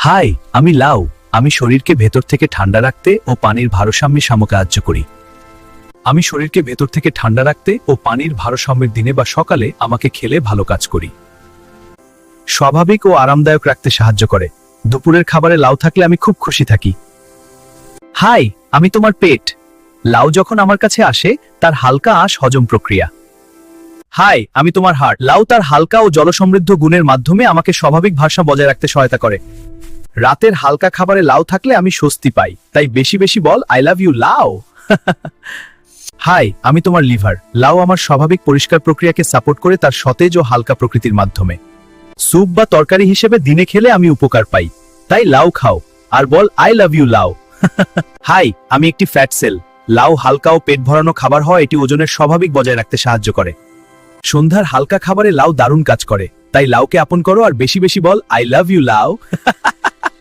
High, আমি লাউ। আমি শরীরকে ভেতর থেকে ঠান্ডা রাখতে ও পানির ভারসাম্যে সাহায্য করি। আমি শরীরকে ভেতর থেকে ঠান্ডা রাখতে ও পানির ভারসাম্যের দিনে বা সকালে আমাকে খেলে ভালো কাজ করি। স্বাভাবিক ও আরামদায়ক রাখতে সাহায্য করে। দুপুরের খাবারে লাউ থাকলে আমি খুব খুশি থাকি। হাই, আমি তোমার পেট। লাউ যখন আমার কাছে আসে তার হালকা আঁশ হজম প্রক্রিয়া। হাই, আমি তোমার হার্ট। লাউ তার হালকা ও জলসমৃদ্ধ গুণের মাধ্যমে আমাকে স্বাভাবিক ভারসাম্য বজায় রাখতে সহায়তা করে। রাতের হালকা খাবারে লাউ থাকলে আমি স্বস্তি পাই, তাই বেশি বেশি বল আই লাভ ইউ লাউ। হাই, আমি তোমার লিভার। লাউ আমার স্বাভাবিক পরিষ্কার প্রক্রিয়াকে সাপোর্ট করে তার সতেজ ও হালকা প্রকৃতির মাধ্যমে। স্যুপ বা তরকারি হিসেবে দিনে খেলে আমি উপকার পাই, তাই লাউ খাও আর বল আই লাভ ইউ লাউ। হাই, আমি একটি ফ্যাট সেল। লাউ হালকা ও পেট ভরানো খাবার হয়, এটি ওজনের স্বাভাবিক বজায় রাখতে সাহায্য করে। সন্ধ্যার হালকা খাবারে লাউ দারুণ কাজ করে, তাই লাউকে আপন করো আর বেশি বেশি বল আই লাভ ইউ লাউ।